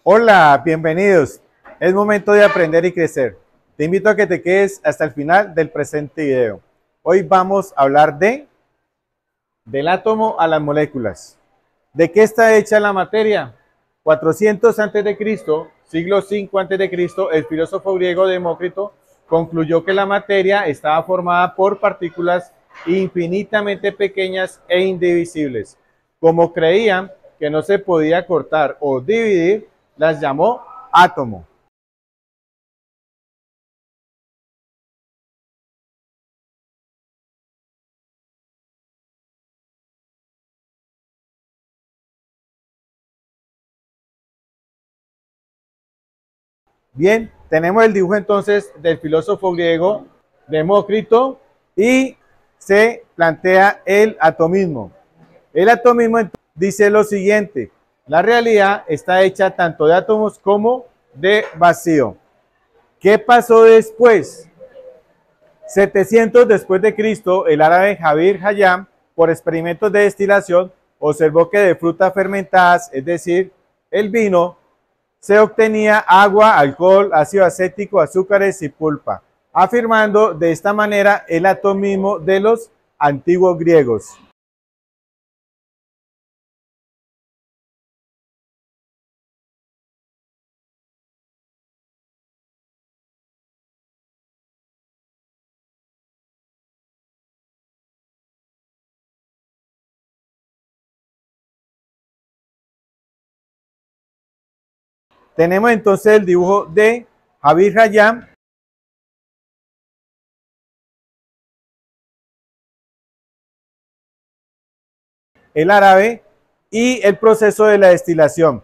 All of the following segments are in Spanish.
Hola, bienvenidos. Es momento de aprender y crecer. Te invito a que te quedes hasta el final del presente video. Hoy vamos a hablar del átomo a las moléculas. ¿De qué está hecha la materia? 400 a.C., siglo V a.C., el filósofo griego Demócrito concluyó que la materia estaba formada por partículas infinitamente pequeñas e indivisibles. Como creían que no se podía cortar o dividir, las llamó átomo. Bien, tenemos el dibujo entonces del filósofo griego Demócrito y se plantea el atomismo. El atomismo dice lo siguiente: la realidad está hecha tanto de átomos como de vacío. ¿Qué pasó después? 700 después de Cristo, el árabe Javier Hayam, por experimentos de destilación, observó que de frutas fermentadas, es decir, el vino, se obtenía agua, alcohol, ácido acético, azúcares y pulpa, afirmando de esta manera el atomismo de los antiguos griegos. Tenemos entonces el dibujo de Javier Hayam. El árabe y el proceso de la destilación.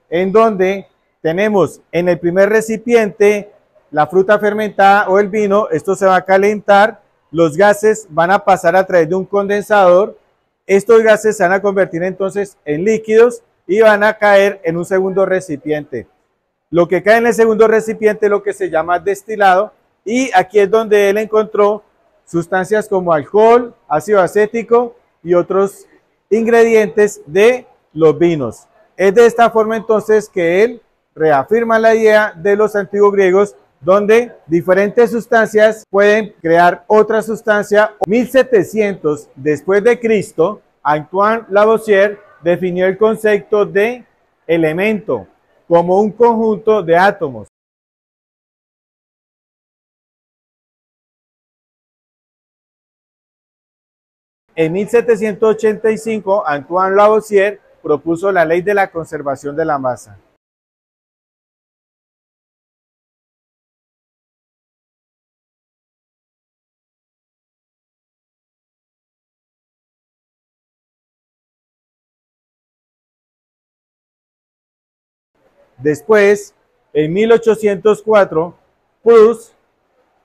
En donde tenemos en el primer recipiente la fruta fermentada o el vino. Esto se va a calentar, los gases van a pasar a través de un condensador, estos gases se van a convertir entonces en líquidos y van a caer en un segundo recipiente. Lo que cae en el segundo recipiente es lo que se llama destilado, y aquí es donde él encontró sustancias como alcohol, ácido acético y otros ingredientes de los vinos. Es de esta forma entonces que él reafirma la idea de los antiguos griegos, donde diferentes sustancias pueden crear otra sustancia. 1700 después de Cristo, Antoine Lavoisier definió el concepto de elemento como un conjunto de átomos. En 1785, Antoine Lavoisier propuso la ley de la conservación de la masa. Después, en 1804, Proust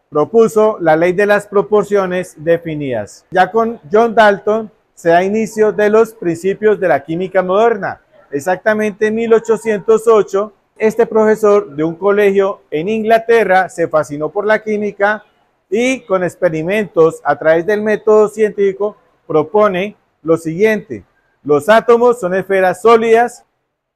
propuso la ley de las proporciones definidas. Ya con John Dalton se da inicio de los principios de la química moderna. Exactamente en 1808, este profesor de un colegio en Inglaterra se fascinó por la química y con experimentos a través del método científico propone lo siguiente: los átomos son esferas sólidas.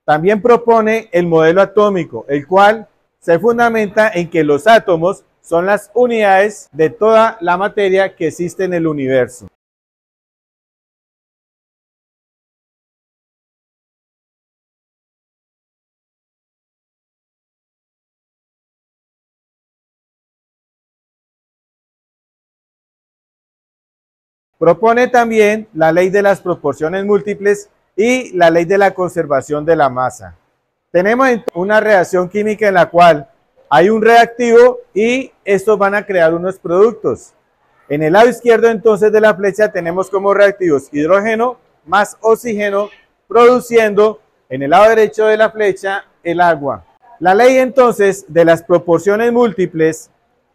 También propone el modelo atómico, el cual se fundamenta en que los átomos son las unidades de toda la materia que existe en el universo. Propone también la ley de las proporciones múltiples y la ley de la conservación de la masa. Tenemos una reacción química en la cual hay un reactivo y estos van a crear unos productos. En el lado izquierdo entonces de la flecha tenemos como reactivos hidrógeno más oxígeno, produciendo en el lado derecho de la flecha el agua. La ley entonces de las proporciones múltiples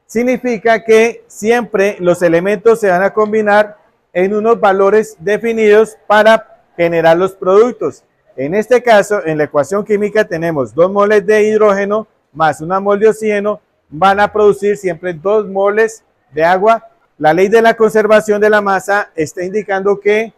significa que siempre los elementos se van a combinar en unos valores definidos para generar los productos. En este caso, en la ecuación química tenemos 2 moles de hidrógeno más 1 mol de oxígeno van a producir siempre 2 moles de agua. La ley de la conservación de la masa está indicando que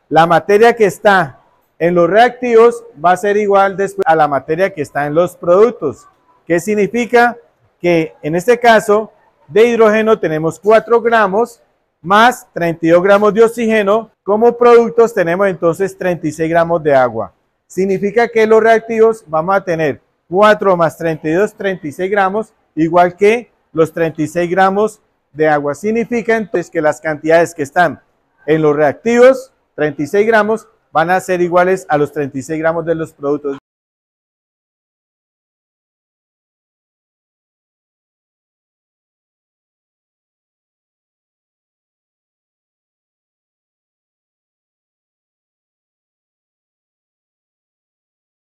la materia que está en los reactivos va a ser igual después a la materia que está en los productos. ¿Qué significa? Que en este caso de hidrógeno tenemos 4 gramos más 32 gramos de oxígeno. Como productos tenemos entonces 36 gramos de agua. Significa que los reactivos vamos a tener 4 más 32, 36 gramos, igual que los 36 gramos de agua. Significa entonces que las cantidades que están en los reactivos, 36 gramos, van a ser iguales a los 36 gramos de los productos.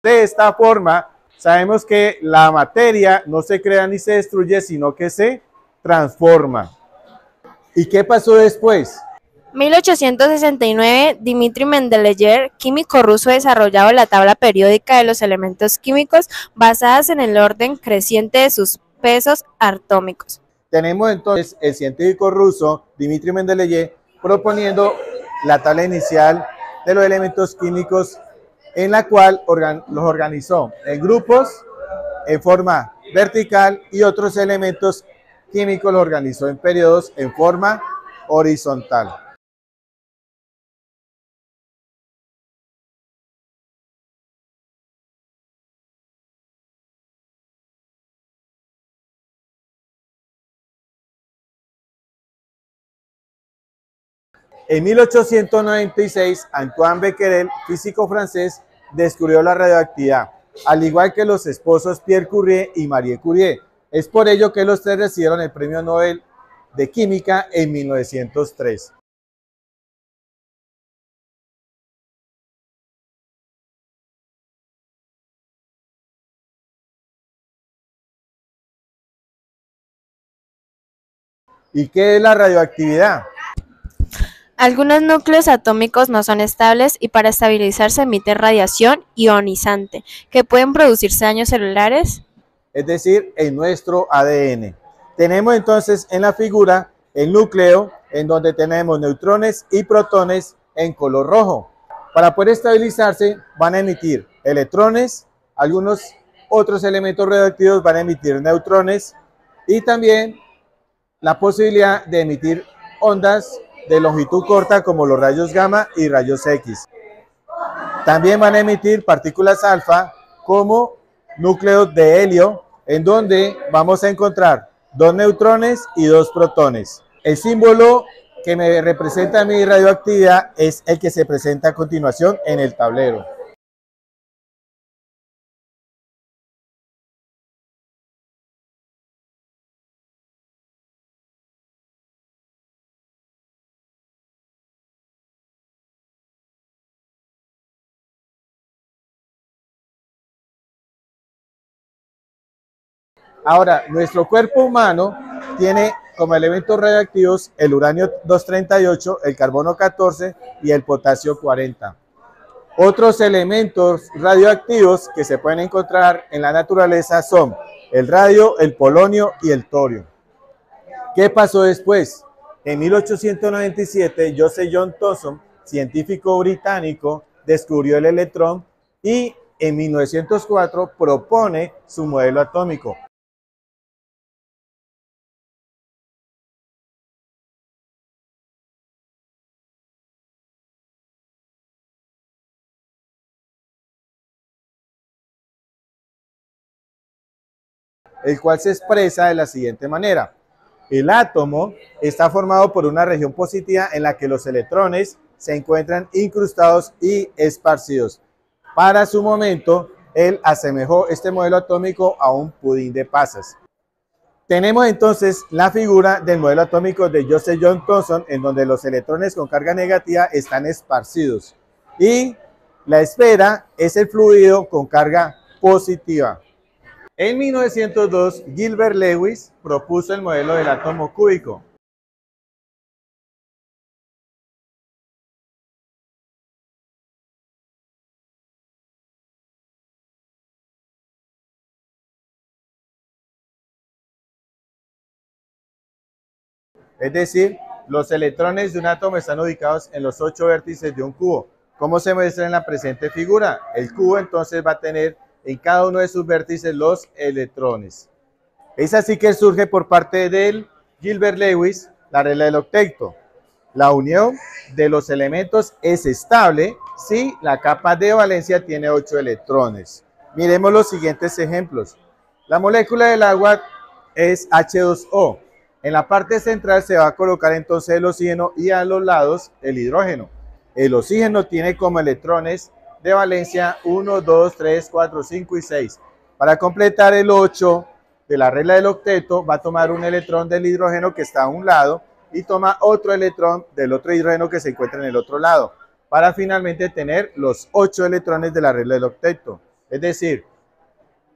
De esta forma, sabemos que la materia no se crea ni se destruye, sino que se transforma. ¿Y qué pasó después? 1869, Dmitri Mendeleev, químico ruso, desarrolló la tabla periódica de los elementos químicos basadas en el orden creciente de sus pesos atómicos. Tenemos entonces el científico ruso Dmitri Mendeleev proponiendo la tabla inicial de los elementos químicos, en la cual los organizó en grupos en forma vertical y otros elementos químicos los organizó en periodos en forma horizontal. En 1896, Antoine Becquerel, físico francés, descubrió la radioactividad, al igual que los esposos Pierre Curie y Marie Curie. Es por ello que los tres recibieron el Premio Nobel de Química en 1903. ¿Y qué es la radioactividad? Algunos núcleos atómicos no son estables y para estabilizarse emiten radiación ionizante, que pueden producirse daños celulares. Es decir, en nuestro ADN. Tenemos entonces en la figura el núcleo, en donde tenemos neutrones y protones en color rojo. Para poder estabilizarse van a emitir electrones, algunos otros elementos radioactivos van a emitir neutrones y también la posibilidad de emitir ondas de longitud corta como los rayos gamma y rayos X. También van a emitir partículas alfa como núcleos de helio, en donde vamos a encontrar 2 neutrones y 2 protones. El símbolo que me representa mi radioactividad es el que se presenta a continuación en el tablero. Ahora, nuestro cuerpo humano tiene como elementos radioactivos el uranio 238, el carbono 14 y el potasio 40. Otros elementos radioactivos que se pueden encontrar en la naturaleza son el radio, el polonio y el torio. ¿Qué pasó después? En 1897, Joseph John Thomson, científico británico, descubrió el electrón y en 1904 propone su modelo atómico. El cual se expresa de la siguiente manera. El átomo está formado por una región positiva en la que los electrones se encuentran incrustados y esparcidos. Para su momento, él asemejó este modelo atómico a un pudín de pasas. Tenemos entonces la figura del modelo atómico de Joseph John Thomson, en donde los electrones con carga negativa están esparcidos y la esfera es el fluido con carga positiva. En 1902, Gilbert Lewis propuso el modelo del átomo cúbico. Es decir, los electrones de un átomo están ubicados en los 8 vértices de un cubo. ¿Cómo se muestra en la presente figura? El cubo entonces va a tener en cada uno de sus vértices los electrones. Es así que surge por parte del Gilbert Lewis la regla del octeto. La unión de los elementos es estable si la capa de valencia tiene 8 electrones. Miremos los siguientes ejemplos. La molécula del agua es H2O. En la parte central se va a colocar entonces el oxígeno y a los lados el hidrógeno. El oxígeno tiene como electrones de valencia 1, 2, 3, 4, 5 y 6. Para completar el 8 de la regla del octeto, va a tomar un electrón del hidrógeno que está a un lado y toma otro electrón del otro hidrógeno que se encuentra en el otro lado, para finalmente tener los 8 electrones de la regla del octeto. Es decir,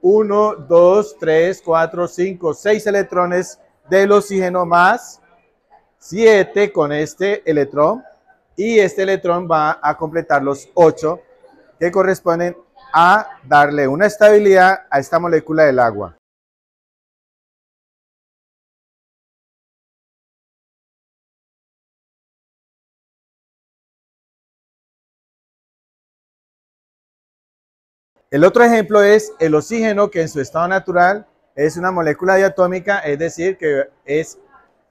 1, 2, 3, 4, 5, 6 electrones del oxígeno más 7 con este electrón, y este electrón va a completar los 8 que corresponden a darle una estabilidad a esta molécula del agua. El otro ejemplo es el oxígeno, que en su estado natural es una molécula diatómica, es decir, que es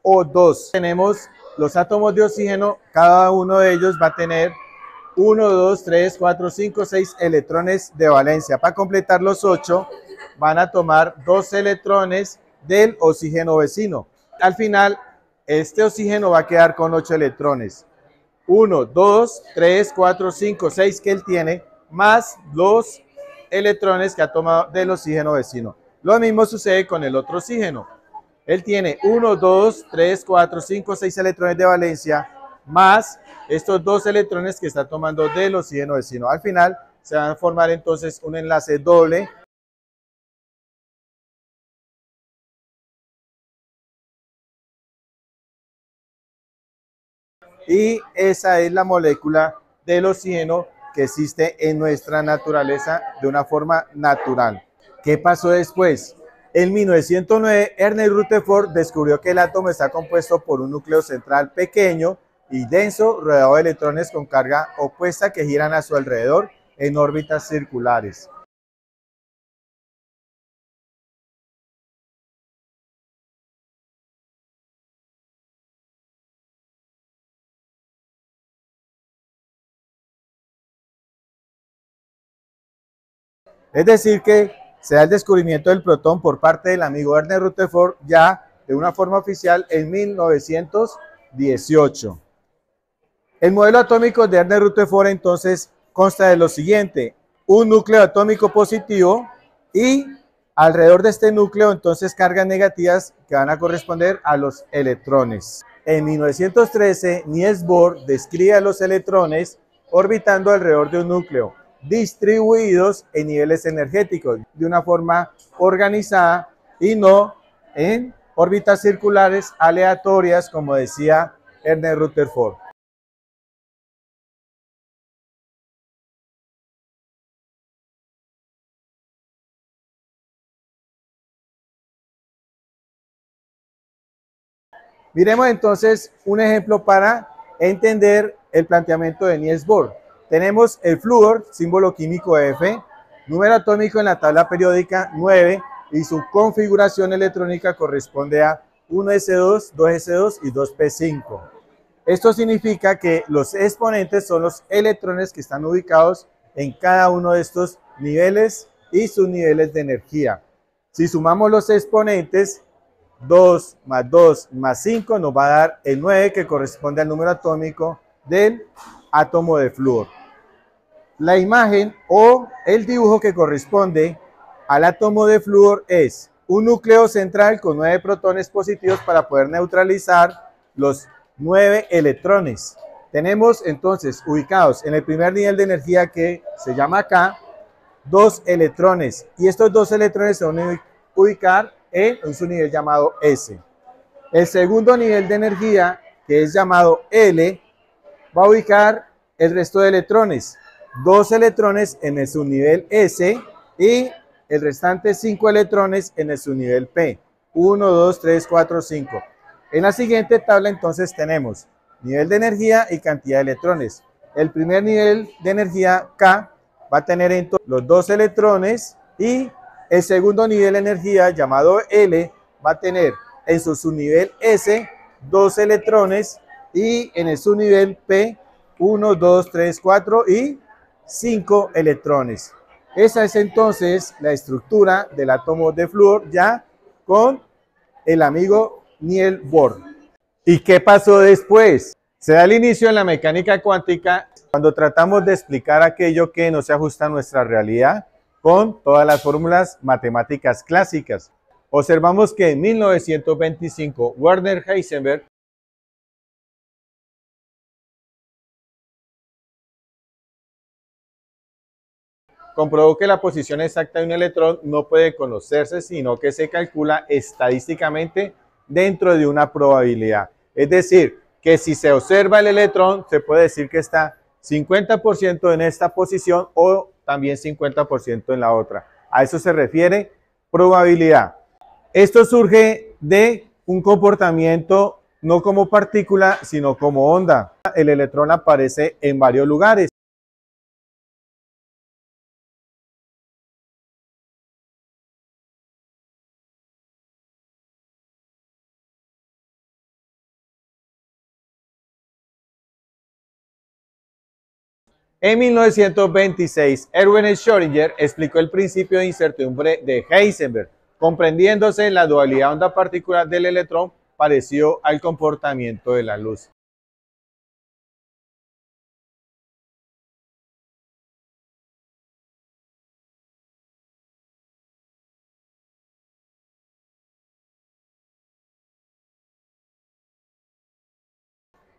O2. Tenemos los átomos de oxígeno, cada uno de ellos va a tener 1, 2, 3, 4, 5, 6 electrones de valencia. Para completar los 8, van a tomar 2 electrones del oxígeno vecino. Al final, este oxígeno va a quedar con 8 electrones. 1, 2, 3, 4, 5, 6 que él tiene, más los electrones que ha tomado del oxígeno vecino. Lo mismo sucede con el otro oxígeno. Él tiene 1, 2, 3, 4, 5, 6 electrones de valencia, más estos 2 electrones que está tomando del oxígeno vecino. Al final se van a formar entonces un enlace doble. Y esa es la molécula del oxígeno que existe en nuestra naturaleza de una forma natural. ¿Qué pasó después? En 1909, Ernest Rutherford descubrió que el átomo está compuesto por un núcleo central pequeño y denso, rodeado de electrones con carga opuesta que giran a su alrededor en órbitas circulares. Es decir, que se da el descubrimiento del protón por parte del amigo Ernest Rutherford ya de una forma oficial en 1918. El modelo atómico de Ernest Rutherford entonces consta de lo siguiente: un núcleo atómico positivo y alrededor de este núcleo entonces cargas negativas que van a corresponder a los electrones. En 1913, Niels Bohr describe a los electrones orbitando alrededor de un núcleo, distribuidos en niveles energéticos de una forma organizada y no en órbitas circulares aleatorias, como decía Ernest Rutherford. Miremos entonces un ejemplo para entender el planteamiento de Niels Bohr. Tenemos el flúor, símbolo químico F, número atómico en la tabla periódica 9 y su configuración electrónica corresponde a 1s2, 2s2 y 2p5. Esto significa que los exponentes son los electrones que están ubicados en cada uno de estos niveles y sus niveles de energía. Si sumamos los exponentes, 2 más 2 más 5 nos va a dar el 9, que corresponde al número atómico del átomo de flúor. La imagen o el dibujo que corresponde al átomo de flúor es un núcleo central con 9 protones positivos para poder neutralizar los 9 electrones. Tenemos entonces ubicados en el primer nivel de energía, que se llama K, 2 electrones, y estos 2 electrones se van a ubicar en su nivel llamado S. El segundo nivel de energía, que es llamado L, va a ubicar el resto de electrones, 2 electrones en el subnivel S y el restante 5 electrones en el subnivel P, 1, 2, 3, 4, 5. En la siguiente tabla entonces tenemos nivel de energía y cantidad de electrones. El primer nivel de energía K va a tener entonces los 2 electrones y el segundo nivel de energía llamado L va a tener en su subnivel S 2 electrones y en el subnivel P 1, 2, 3, 4 y 5 electrones. Esa es entonces la estructura del átomo de flúor ya con el amigo Niels Bohr. ¿Y qué pasó después? Se da el inicio en la mecánica cuántica cuando tratamos de explicar aquello que no se ajusta a nuestra realidad con todas las fórmulas matemáticas clásicas. Observamos que en 1925 Werner Heisenberg comprobó que la posición exacta de un electrón no puede conocerse, sino que se calcula estadísticamente dentro de una probabilidad. Es decir, que si se observa el electrón, se puede decir que está 50% en esta posición o también 50% en la otra. A eso se refiere probabilidad. Esto surge de un comportamiento no como partícula, sino como onda. El electrón aparece en varios lugares. En 1926, Erwin Schrödinger explicó el principio de incertidumbre de Heisenberg, comprendiéndose la dualidad onda-partícula del electrón parecido al comportamiento de la luz.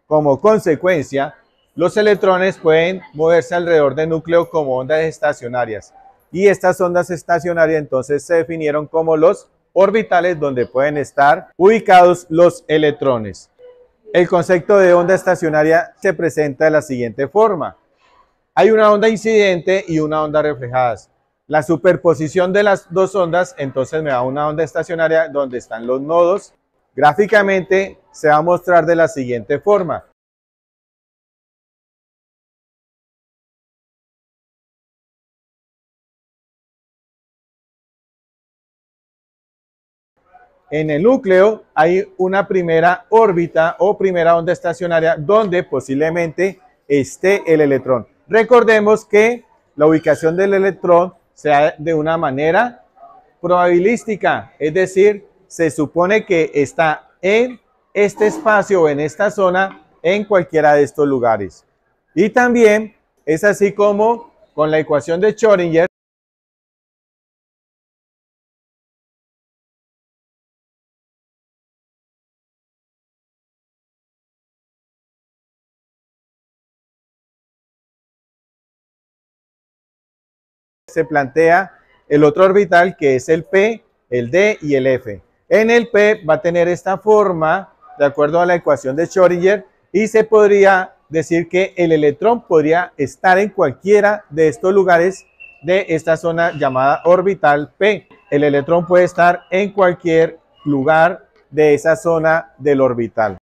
Como consecuencia, los electrones pueden moverse alrededor del núcleo como ondas estacionarias. Y estas ondas estacionarias entonces se definieron como los orbitales donde pueden estar ubicados los electrones. El concepto de onda estacionaria se presenta de la siguiente forma. Hay una onda incidente y una onda reflejadas. La superposición de las dos ondas entonces me da una onda estacionaria donde están los nodos. Gráficamente se va a mostrar de la siguiente forma. En el núcleo hay una primera órbita o primera onda estacionaria donde posiblemente esté el electrón. Recordemos que la ubicación del electrón se da de una manera probabilística, es decir, se supone que está en este espacio o en esta zona en cualquiera de estos lugares. Y también es así como con la ecuación de Schrödinger se plantea el otro orbital que es el P, el D y el F. En el P va a tener esta forma de acuerdo a la ecuación de Schrödinger y se podría decir que el electrón podría estar en cualquiera de estos lugares de esta zona llamada orbital P. El electrón puede estar en cualquier lugar de esa zona del orbital.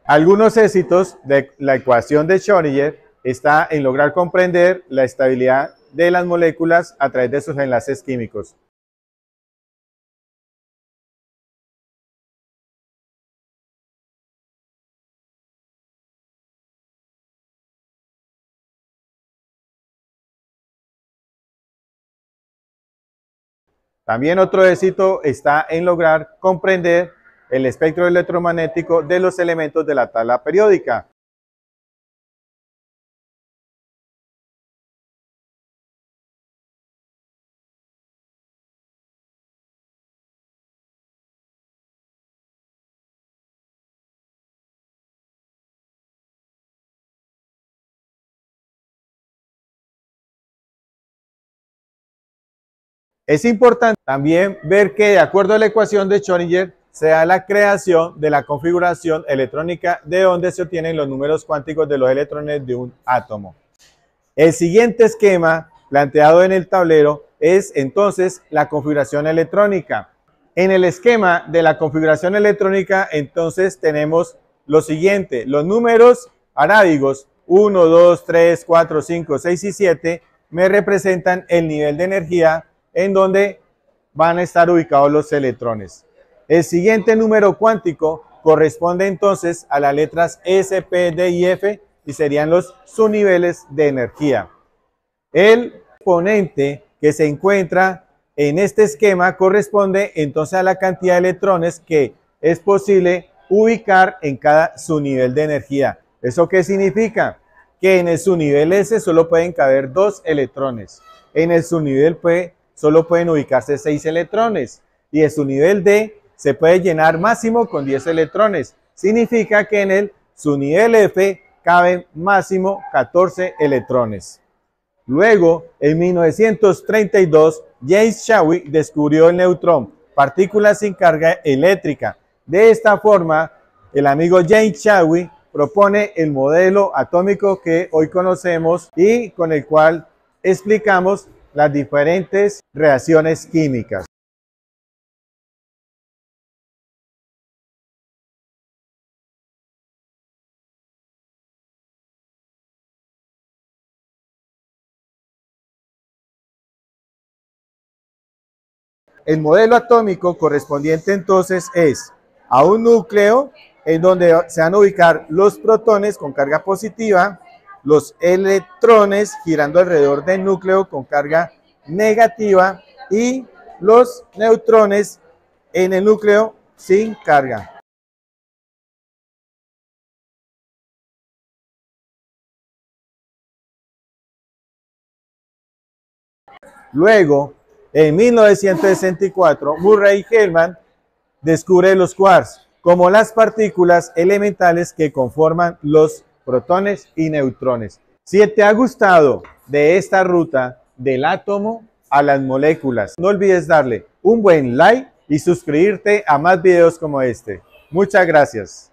Algunos éxitos de la ecuación de Schrödinger está en lograr comprender la estabilidad de las moléculas a través de sus enlaces químicos. También otro éxito está en lograr comprender el espectro electromagnético de los elementos de la tabla periódica. Es importante también ver que de acuerdo a la ecuación de Schrödinger se da la creación de la configuración electrónica de donde se obtienen los números cuánticos de los electrones de un átomo. El siguiente esquema planteado en el tablero es entonces la configuración electrónica. En el esquema de la configuración electrónica entonces tenemos lo siguiente: los números arábigos 1, 2, 3, 4, 5, 6 y 7 me representan el nivel de energía en donde van a estar ubicados los electrones. El siguiente número cuántico corresponde entonces a las letras S, P, D y F y serían los subniveles de energía. El exponente que se encuentra en este esquema corresponde entonces a la cantidad de electrones que es posible ubicar en cada subnivel de energía. ¿Eso qué significa? Que en el subnivel S solo pueden caber 2 electrones. En el subnivel P solo pueden ubicarse 6 electrones. Y el subnivel D se puede llenar máximo con 10 electrones. Significa que en el subnivel F caben máximo 14 electrones. Luego, en 1932, James Chadwick descubrió el neutrón, partícula sin carga eléctrica. De esta forma, el amigo James Chadwick propone el modelo atómico que hoy conocemos y con el cual explicamos las diferentes reacciones químicas. El modelo atómico correspondiente entonces es a un núcleo en donde se van a ubicar los protones con carga positiva, los electrones girando alrededor del núcleo con carga negativa y los neutrones en el núcleo sin carga. Luego, en 1964, Murray Gell-Mann descubre los quarks como las partículas elementales que conforman los protones y neutrones. Si te ha gustado de esta ruta del átomo a las moléculas, no olvides darle un buen like y suscribirte a más videos como este. Muchas gracias.